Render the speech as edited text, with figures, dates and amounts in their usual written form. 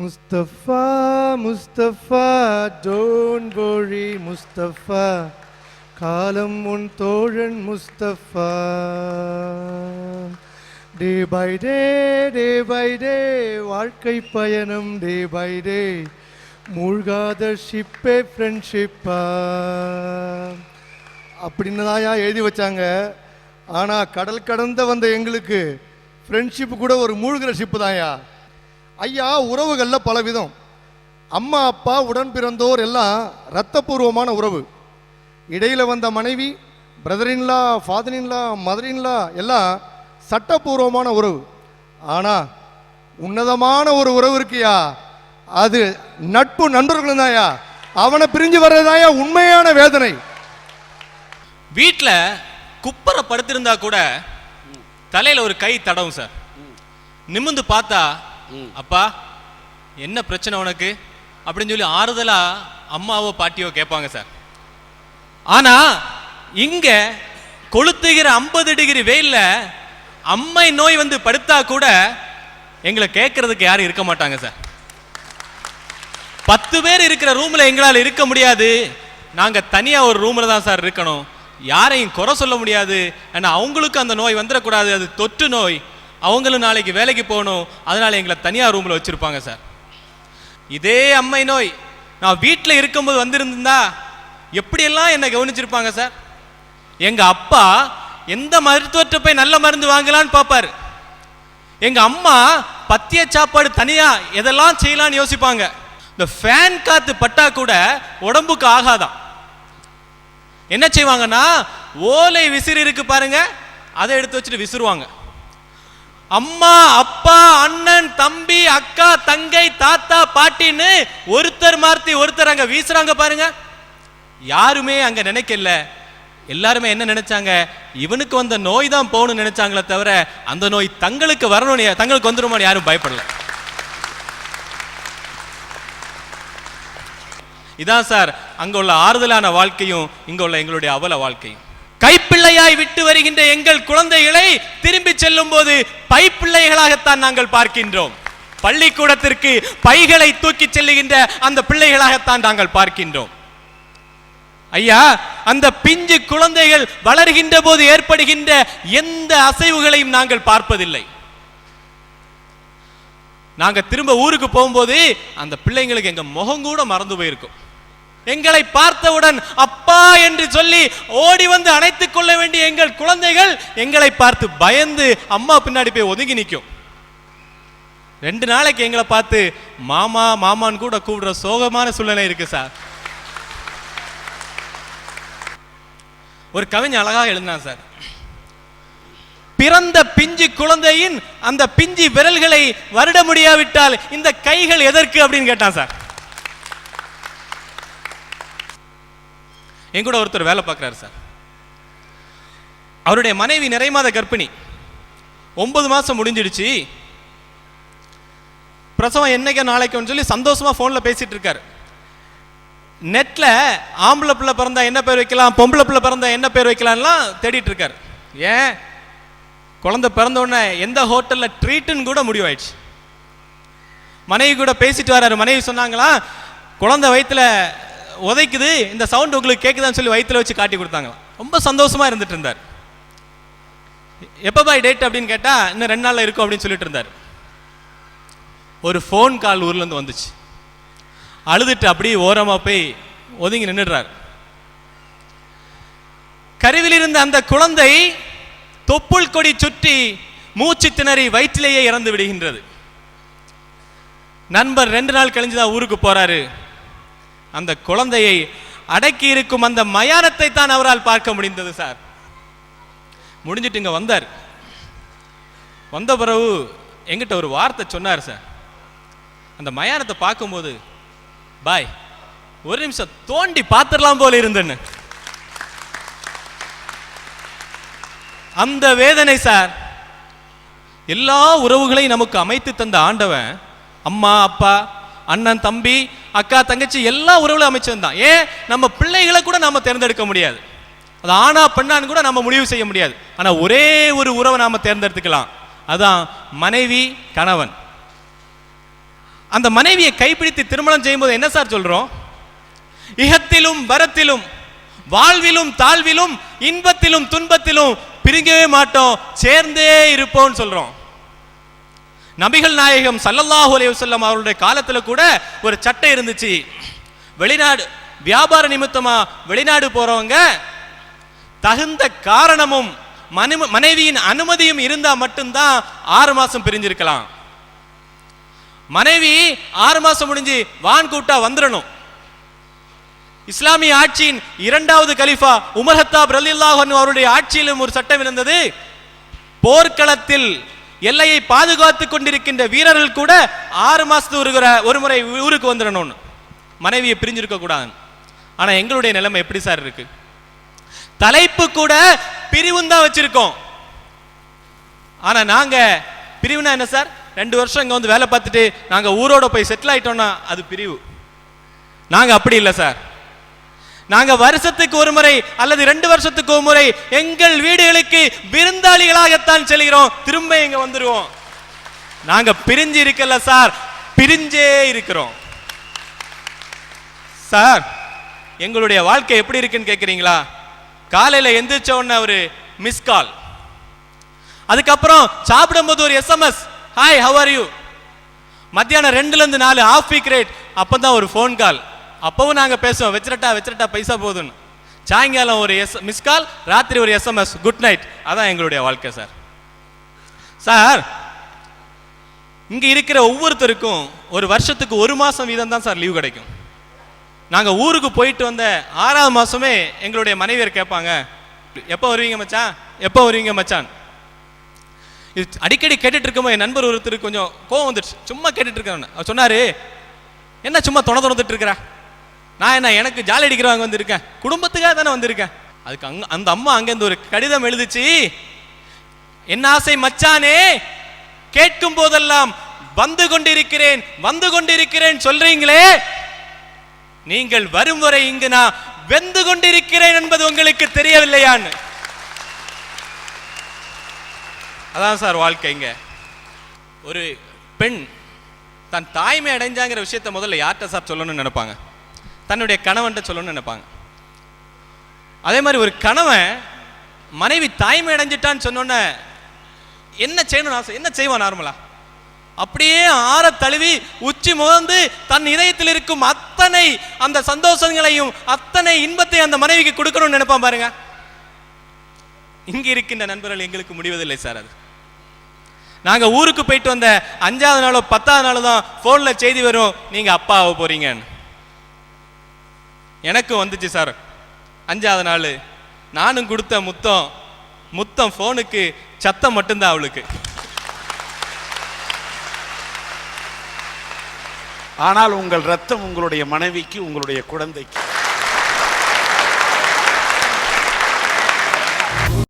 Mustafa, Mustafa, don't worry, Mustafa. காலம் உன் தோழன் முஸ்தபா. டே பை டே வாழ்க்கை பயணம் டே பை டே, மூழ்காத ஷிப்பே ஃப்ரெண்ட்ஷிப்பா அப்படின்னு தான் எழுதி வச்சாங்க. ஆனால் கடல் கடந்த வந்த எங்களுக்கு ஃப்ரெண்ட்ஷிப்பு கூட ஒரு மூழ்கிற ஷிப்பு தான்யா. ஐயா, உறவுகளில் பல விதம். அம்மா அப்பா உடன் பிறந்தோர் எல்லாம் இரத்தபூர்வமான உறவு. இடையில் வந்த மனைவி, பிரதரின்லா, ஃபாதரின்லா, மதரின்லா எல்லாம் சட்டப்பூர்வமான உறவு. ஆனால் உன்னதமான ஒரு உறவு இருக்கியா, அது நட்பு நண்பர்களும் தான்யா. அவனை பிரிஞ்சு வர்றதாயா உண்மையான வேதனை. வீட்டில் குப்பரை படுத்திருந்தா கூட தலையில் ஒரு கை தடவும் சார். நிமிந்து பார்த்தா, அப்பா என்ன பிரச்சனை உனக்கு அப்படின்னு சொல்லி ஆறுதலா அம்மாவோ பாட்டியோ கேட்பாங்க சார். ஆனா இங்க கொளுத்துகிற 50 டிகிரி வெயில்ல அம்மை நோய் வந்து படுத்தா கூட எங்களை கேட்கறதுக்கு யாரும் இருக்க மாட்டாங்க சார். 10 பேர் இருக்கிற ரூம்ல எங்களால் இருக்க முடியாது, நாங்க தனியா ஒரு ரூம்ல தான் சார் இருக்கணும். யாரையும் குறை சொல்ல முடியாது, ஏன்னா அவங்களுக்கு அந்த நோய் வந்துடக்கூடாது, அது தொற்று நோய். அவங்களும் நாளைக்கு வேலைக்கு போகணும், அதனால எங்களை தனியார் ரூம்ல வச்சிருப்பாங்க சார். இதே அம்மை நோய் நான் வீட்டில் இருக்கும்போது வந்திருந்தா எப்படியெல்லாம் என்னை கவனிச்சிருப்பாங்க சார். எங்க அப்பா எந்த மருத்துவத்தை போய் நல்ல மருந்து வாங்கலான்னு பார்ப்பாரு. எங்க அம்மா பத்திய சாப்பாடு தனியா எதெல்லாம் செய்யலான்னு யோசிப்பாங்க. இந்த ஃபேன் காத்து பட்டா கூட உடம்புக்கு ஆகாதான். என்ன செய்வாங்கன்னா, ஓலை விசிறி இருக்கு பாருங்க, அதை எடுத்து வச்சுட்டு விசிறுவாங்க. அம்மா அப்பா அண்ணன் தம்பி அக்கா தங்கை தாத்தா பாட்டின்னு ஒருத்தர் மார்த்தி ஒருத்தர் அங்க வீசுறாங்க பாருங்க. யாருமே அங்க நினைக்கல. எல்லாருமே என்ன நினைச்சாங்க, இவனுக்கு வந்த நோய் தான் போகணும்னு நினைச்சாங்களே தவிர அந்த நோய் தங்களுக்கு வரணும், தங்களுக்கு வந்துருமான்னு யாரும் பயப்படல. இதான் சார் அங்க உள்ள ஆறுதலான வாழ்க்கையும் இங்க உள்ள எங்களுடைய அவல வாழ்க்கையும். கைப்பிள்ளையாய் விட்டு வருகின்ற எங்கள் குழந்தைகளை திரும்பி செல்லும் போது பைப்பிள்ளைகளாகத்தான் நாங்கள் பார்க்கின்றோம். பள்ளிக்கூடத்திற்கு பைகளை தூக்கி செல்லுகின்ற அந்த பிள்ளைகளாகத்தான் நாங்கள் பார்க்கின்றோம். ஐயா, அந்த பிஞ்சு குழந்தைகள் வளர்கின்ற போது ஏற்படுகின்ற எந்த அசைவுகளையும் நாங்கள் பார்ப்பதில்லை. நாங்க திரும்ப ஊருக்கு போகும்போது அந்த பிள்ளைங்களுக்கு எங்க முகம் கூட மறந்து போயிருக்கும். எங்களை பார்த்தவுடன் அப்பா என்று சொல்லி ஓடி வந்து அணைத்துக் கொள்ள வேண்டிய எங்கள் குழந்தைகள் எங்களை பார்த்து பயந்து அம்மா பின்னாடி போய் ஒதுங்கி நிற்கும். 2 நாளைக்கு எங்களை பார்த்து மாமா மாமான்னு கூட கூப்பிடுற சோகமான சூழ்நிலை இருக்கு சார். ஒரு கவிஞர் அழகாக எழுதினான் சார், பிறந்த பிஞ்சு குழந்தையின் அந்த பிஞ்சு விரல்களை வருட முடியாவிட்டால் இந்த கைகள் எதற்கு அப்படின்னு கேட்டான் சார். என் கூட ஒருத்தர் வேலை பார்க்கிறார் சார். அவருடைய மனைவி நிறைமாத கர்ப்பிணி, 9 மாசம் முடிஞ்சிடுச்சு. பிரசவம் என்னைக்கு நாளைக்குன்னு சொல்லி சந்தோஷமா போன்ல பேசிட்டு இருக்காரு. நெட்ல ஆம்பளை பிள்ளை பிறந்தா என்ன பேர் வைக்கலாம், பொம்பளை பிள்ளை பிறந்தா என்ன பேர் வைக்கலாம்லாம் தேடிட்டு இருக்காரு. ஏன், குழந்தை பிறந்த உடனே எந்த ஹோட்டல்ல ட்ரீட்னு கூட முடிவாயிடுச்சு. மனைவி கூட பேசிட்டு வர்றாரு. மனைவி சொன்னாங்களா, குழந்தை வயிற்றுல உதைக்குது, இந்த சவுண்ட் உங்களுக்கு கேட்குதான்னு சொல்லி வயிற்றுல வச்சு காட்டி கொடுத்தாங்க. ரொம்ப சந்தோஷமா இருந்துட்டு இருந்தார். எப்போ பாய் டேட் அப்படின்னு கேட்டா, இன்னும் 2 நாள்ல இருக்கும் அப்படின்னு சொல்லிட்டு இருந்தார். ஒரு ஃபோன் கால் ஊர்ல இருந்து வந்துச்சு. அழுதுட்டு அப்படியே ஓரமா போய் ஒதுங்கி நின்றுடுறார். கருவில் இருந்த அந்த குழந்தை தொப்புள் கொடி சுற்றி மூச்சு திணறி வயிற்றிலேயே இறந்து விடுகின்றது. நண்பர் 2 நாள் கழிஞ்சுதான் ஊருக்கு போறாரு. அந்த குழந்தையை அடக்கி இருக்கும் அந்த மயானத்தை தான் அவரால் பார்க்க முடிந்தது சார். முடிஞ்சிட்டு இங்க வந்தார். வந்த பிறகு எங்கிட்ட ஒரு வார்த்தை சொன்னார் சார். அந்த மயானத்தை பார்க்கும்போது, பாய் ஒரு நிமிஷம் தோண்டி பார்த்துடலாம் போல இருந்தேன்னு. அந்த வேதனை சார். எல்லா உறவுகளையும் நமக்கு அமைத்து தந்த ஆண்டவன் அம்மா அப்பா அண்ணன் தம்பி அக்கா தங்கச்சி எல்லா உறவுகளும் அமைச்சிருந்தான். ஏன், நம்ம பிள்ளைகளை கூட நாம தேர்ந்தெடுக்க முடியாது, அது ஆனா பெண்ணான்னு கூட நம்ம முடிவு செய்ய முடியாது. ஆனா ஒரே ஒரு உறவை நாம தேர்ந்தெடுத்துக்கலாம், அதான் மனைவி கணவன். அந்த மனைவியை கைப்பிடித்து திருமணம் செய்யும்போது என்ன சார் சொல்றோம்? இகத்திலும் வரத்திலும், வாழ்விலும் தாழ்விலும், இன்பத்திலும் துன்பத்திலும் பிரிங்கவே மாட்டோம், சேர்ந்தே இருப்போம் சொல்றோம். நபிகள் நாயகம் ஸல்லல்லாஹு அலைஹி வஸல்லம் அவருடைய காலத்துல கூட ஒரு சட்டம் இருந்துச்சு. வெளிநாடு வியாபார நிமித்தமா வெளிநாடு போறவங்க தகுந்த காரணமும் மனைவியின் அனுமதியும் இருந்தா மட்டும்தான் 6 மாசம் பிரிஞ்சிருக்கலாம். மனைவி 6 மாசம் முடிஞ்சு வான் கூட்டா வந்துடணும். இஸ்லாமிய ஆட்சியின் 2வது கலீஃபா உமர் ஹத்தாப் ரலியல்லாஹு அன்ஹு அவருடைய ஆட்சியிலும் ஒரு சட்டம் இருந்தது. போர்க்களத்தில் எல்லையை பாதுகாத்துக் கொண்டிருக்கின்ற வீரர்கள் கூட 6 மாசத்துக்கு ஒரு முறை ஊருக்கு வந்துடணும், மனைவியை பிரிஞ்சிருக்க கூடாது. ஆனா எங்களுடைய நிலைமை எப்படி சார் இருக்கு? தலைப்பு கூட பிரிவும் தான் வச்சிருக்கோம். ஆனா நாங்க பிரிவுனா என்ன சார்? 2 வருஷம் இங்க வந்து வேலை பார்த்துட்டு நாங்க ஊரோட போய் செட்டில் ஆயிட்டோம்னா அது பிரிவு. நாங்க அப்படி இல்லை சார். நாங்க வருஷத்துக்கு ஒரு முறை அல்லது 2 வருஷத்துக்கு ஒரு முறை எங்கள் வீடுகளுக்கு விருந்தாளிகளாகத்தான் செல்கிறோம், திரும்ப இங்க வந்துருவோம். நாங்க பிரிஞ்சு இருக்கல சார், பிரிஞ்சே இருக்கிறோம் சார். எங்களுடைய வாழ்க்கை எப்படி இருக்குன்னு கேட்குறீங்களா? காலையில் எந்திரிச்ச உடனே ஒரு மிஸ் கால், அதுக்கப்புறம் சாப்பிடும்போது ஒரு SMS, hi how are you. மத்தியானம் 2ல இருந்து 4 ஆஃப் பீக் ரேட், அப்பதான் ஒரு ஃபோன் கால், அப்பவும் நாங்க பேசுவோம், வச்சிரட்டா பைசா போதுன்னு. சாயங்காலம் ஒரு மிஸ் கால், ராத்திரி ஒரு எஸ்எம்எஸ், குட் நைட். அதான் எங்களுடைய வாழ்க்கை சார். சார் இங்க இருக்கிற ஒவ்வொருத்தருக்கும் ஒரு வருஷத்துக்கு 1 மாசம் வீதம் தான் சார் லீவ் கிடைக்கும். நாங்க ஊருக்கு போயிட்டு வந்த 6வது மாசமே எங்களுடைய மனைவியர் கேட்பாங்க, எப்போ வருவீங்க மச்சான், எப்போ வருவீங்க மச்சான். இது அடிக்கடி கேட்டுட்டு இருக்கும்போது என் நண்பர் ஒருத்தருக்கு கொஞ்சம் கோவம் வந்துடுச்சு. சும்மா கேட்டுட்டு இருக்கேன். அவர் சொன்னாரு, என்ன சும்மா தொணந்துட்டு இருக்கிற, நான் என்ன எனக்கு ஜாலி அடிக்கிறவங்க வந்திருக்கேன், குடும்பத்துக்காக தானே வந்திருக்கேன். அதுக்கு அந்த அம்மா அங்கேருந்து ஒரு கடிதம் எழுதிச்சு, என்ன ஆசை மச்சானே, கேட்கும் போதெல்லாம் வந்து கொண்டிருக்கிறேன் சொல்றீங்களே, நீங்கள் வரும் வரை இங்கு நான் வெந்து கொண்டிருக்கிறேன் என்பது உங்களுக்கு தெரியவில்லையான்னு. அதான் சார் வாழ்க்கைங்க. ஒரு பெண் தன் தாய்மை அடைஞ்சாங்கிற விஷயத்த முதல்ல யார்கிட்ட சார் சொல்லணும்னு நினைப்பாங்க? தன்னுடைய கணவன்கிட்ட சொல்லணும்னு நினைப்பாங்க. அதே மாதிரி ஒரு கணவன் மனைவி தாய்மை அடைஞ்சிட்டான்னு சொன்னோன்னே என்ன செய்யணும் ஆசை, என்ன செய்வான் நார்மலா? அப்படியே ஆற தழுவி உச்சி முகந்து தன் இதயத்தில் இருக்கும் அத்தனை அந்த சந்தோஷங்களையும் அத்தனை இன்பத்தையும் அந்த மனைவிக்கு கொடுக்கணும்னு நினைப்பான் பாருங்க. இங்க இருக்கின்ற நண்பர்கள் எங்களுக்கு முடிவதில்லை சார். அது நாங்க ஊருக்கு போயிட்டு வந்த 5வது நாளோ 10வது நாளோ தான் போன்ல செய்தி வரும், நீங்க அப்பா ஆக போறீங்கன்னு. எனக்கு வந்துச்சு சார் 5வது நாள். நானும் கொடுத்த முத்தம் போனுக்கு சத்தம் மட்டும்தான் அவளுக்கு. ஆனால் உங்கள் ரத்தம் உங்களுடைய மனைவிக்கு, உங்களுடைய குழந்தைக்கு.